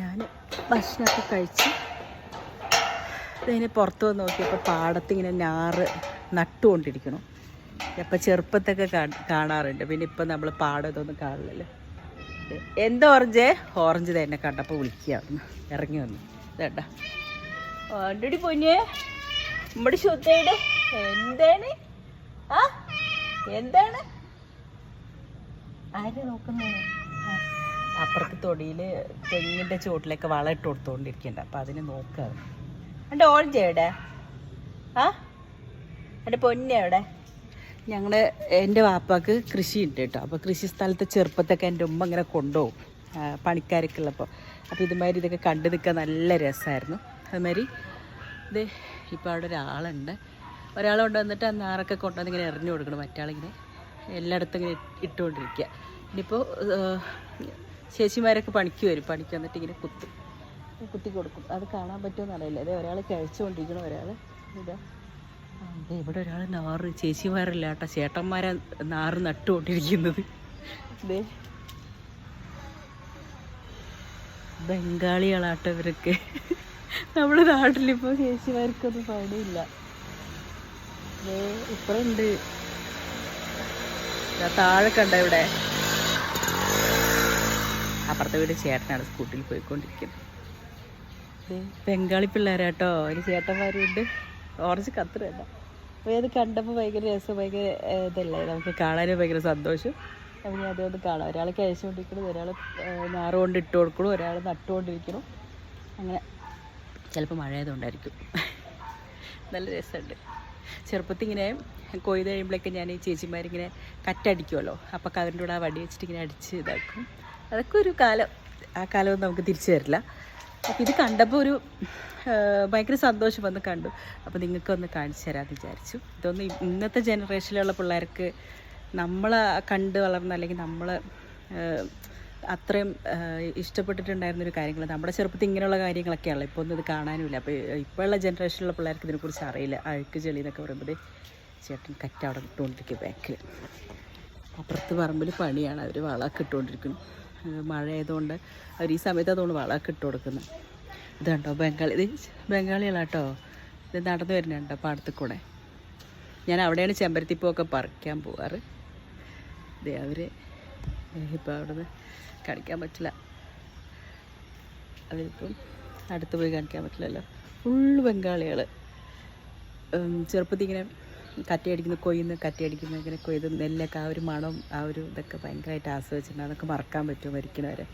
ഞാൻ ഭക്ഷണമൊക്കെ കഴിച്ച് ഇതിനെ പുറത്ത് വന്ന് നോക്കിയപ്പോൾ പാടത്തിങ്ങനെ ഞാറ് നട്ടുകൊണ്ടിരിക്കണം. അപ്പം ചെറുപ്പത്തൊക്കെ കാണാറുണ്ട്. പിന്നെ ഇപ്പം നമ്മൾ പാടം ഇതൊന്നും കാണില്ലല്ലോ. എന്താ ഓറഞ്ച് തന്നെ കണ്ടപ്പോൾ വിളിക്കുകയായിരുന്നു, ഇറങ്ങി വന്നു. ഇതേട്ടാ ഓണ്ടടി പൊന്നെ നമ്മുടെ ശുദ്ധയുടെ എന്താണ് എന്താണ് ആര് നോക്കുന്നത്? അപ്പുറത്ത് തൊടിയിൽ തെങ്ങിൻ്റെ ചുവട്ടിലേക്ക് വളം ഇട്ട് കൊടുത്തുകൊണ്ടിരിക്കുന്നുണ്ട്. അപ്പം അതിന് നോക്കാറ്. എൻ്റെ ഓറഞ്ച് എവിടെ? എൻ്റെ പൊന്നെ എവിടെ? എൻ്റെ വാപ്പാക്ക് കൃഷിയുണ്ട് കേട്ടോ. അപ്പോൾ കൃഷി സ്ഥലത്ത് ചെറുപ്പത്തൊക്കെ എൻ്റെ ഉമ്മ ഇങ്ങനെ കൊണ്ടുപോകും പണിക്കാരൊക്കെ ഉള്ളപ്പോൾ. അപ്പോൾ ഇതുമാതിരി ഇതൊക്കെ കണ്ടു നിൽക്കാൻ നല്ല രസമായിരുന്നു. അതുമാതിരി ഇത് ഇപ്പോൾ അവിടെ ഒരാൾ കൊണ്ടുവന്നിട്ട് ആ നാറൊക്കെ കൊണ്ടുവന്ന് ഇങ്ങനെ എറിഞ്ഞു കൊടുക്കണം. മറ്റാളിങ്ങനെ എല്ലായിടത്തും ഇങ്ങനെ ഇട്ടുകൊണ്ടിരിക്കുക. ഇനിയിപ്പോൾ ചേച്ചിമാരൊക്കെ പണിക്ക് വരും. പണിക്ക് വന്നിട്ട് ഇങ്ങനെ കുത്തി കൊടുക്കും. അത് കാണാൻ പറ്റുമെന്ന് അറിയില്ല. അതെ ഒരാൾ കഴിച്ചുകൊണ്ടിരിക്കണം, ഒരാൾ ഇതാ അതെ ഇവിടെ ഒരാൾ നാറ്, ചേച്ചിമാരല്ല കേട്ടോ, ചേട്ടന്മാരാ നാറ് നട്ടുകൊണ്ടിരിക്കുന്നത്. ഇതേ ബംഗാളികളാട്ടോ ഇവരൊക്കെ. നമ്മുടെ നാട്ടിലിപ്പോൾ ചേച്ചിമാർക്കൊന്നും പണിയില്ല. ഇപ്പഴുണ്ട് താഴെ കണ്ട ഇവിടെ അപ്പുറത്തെ വീട് ചേട്ടനാണ് സ്കൂട്ടിയിൽ പോയിക്കൊണ്ടിരിക്കുന്നത്. ബംഗാളി പിള്ളേരാട്ടോ, ഒരു ചേട്ടന്മാരുണ്ട്. ഓറഞ്ച് കത്തിരല്ല. അപ്പോൾ അത് കണ്ടപ്പോൾ ഭയങ്കര രസം, ഭയങ്കര ഇതല്ലേ, നമുക്ക് കാണാനും ഭയങ്കര സന്തോഷം. അപ്പം ഞാൻ അതൊന്ന് കാണാം. ഒരാൾ കഴിച്ചുകൊണ്ടിരിക്കണം, ഒരാൾ നാറ് കൊണ്ട് ഇട്ട് കൊടുക്കണം, ഒരാൾ നട്ടുകൊണ്ടിരിക്കണം. അങ്ങനെ ചിലപ്പോൾ മഴ ആയതുകൊണ്ടായിരിക്കും. നല്ല രസമുണ്ട്. ചെറുപ്പത്തിൽ ഇങ്ങനെ കൊയ്ത് കഴിയുമ്പോഴേക്ക് ഞാൻ ഈ ചേച്ചിമാരിങ്ങനെ കറ്റടിക്കുമല്ലോ. അപ്പോൾ അതിൻ്റെ കൂടെ ആ വടി വെച്ചിട്ട് ഇങ്ങനെ അടിച്ച് ഇതാക്കും. അതൊക്കെ ഒരു കാലം. ആ കാലമൊന്നും നമുക്ക് തിരിച്ചു തരില്ല. അപ്പോൾ ഇത് കണ്ടപ്പോൾ ഒരു ഭയങ്കര സന്തോഷം വന്ന് കണ്ടു. അപ്പോൾ നിങ്ങൾക്കൊന്ന് കാണിച്ചു തരാമെന്ന് വിചാരിച്ചു. ഇതൊന്നും ഇന്നത്തെ ജനറേഷനിലുള്ള പിള്ളേർക്ക് നമ്മളെ കണ്ട് വളർന്ന, അല്ലെങ്കിൽ നമ്മൾ അത്രയും ഇഷ്ടപ്പെട്ടിട്ടുണ്ടായിരുന്നൊരു കാര്യങ്ങൾ, നമ്മുടെ ചെറുപ്പത്തിൽ ഇങ്ങനെയുള്ള കാര്യങ്ങളൊക്കെയാണല്ലോ. ഇപ്പോൾ ഒന്നും ഇത് കാണാനുമില്ല. അപ്പോൾ ഇപ്പോഴുള്ള ജനറേഷനിലുള്ള പിള്ളേർക്ക് ഇതിനെക്കുറിച്ച് അറിയില്ല. അഴുക്ക് ചെളി എന്നൊക്കെ പറയുമ്പോൾ ചേട്ടൻ കറ്റ അവിടെ ഇട്ടുകൊണ്ടിരിക്കും ബാക്കിൽ. അപ്പുറത്ത് പറമ്പിൽ പണിയാണ്, അവർ വളമൊക്കെ ഇട്ടുകൊണ്ടിരിക്കുന്നു. മഴ ആയതുകൊണ്ട് അവർ ഈ സമയത്ത് അതുകൊണ്ട് വളമൊക്കെ ഇട്ട് കൊടുക്കുന്നത്. ഇത് കണ്ടോ ഇത് ബംഗാളികളാട്ടോ. ഇത് നടന്നു വരുന്നുണ്ടോ പാടത്തിൽ കൂടെ. ഞാൻ അവിടെയാണ് ചെമ്പരത്തിപ്പൂവൊക്കെ പറിക്കാൻ പോവാറ്. ഇത് അവർ ഇപ്പോൾ അവിടെ നിന്ന് കാണിക്കാൻ പറ്റില്ല, അവരിപ്പം അടുത്ത് പോയി കാണിക്കാൻ പറ്റില്ലല്ലോ. ഫുള്ള് ബംഗാളികൾ. ചെറുപ്പത്തിൽ ഇങ്ങനെ കറ്റയടിക്കുന്നു ഇങ്ങനെ കൊയ്ത് നെല്ലൊക്കെ ആ ഒരു മണം, ആ ഒരു ഇതൊക്കെ ഭയങ്കരമായിട്ട് ആസ്വദിച്ചിട്ടുണ്ട്. അതൊക്കെ മറക്കാൻ പറ്റുമോ മരിക്കണവരെ.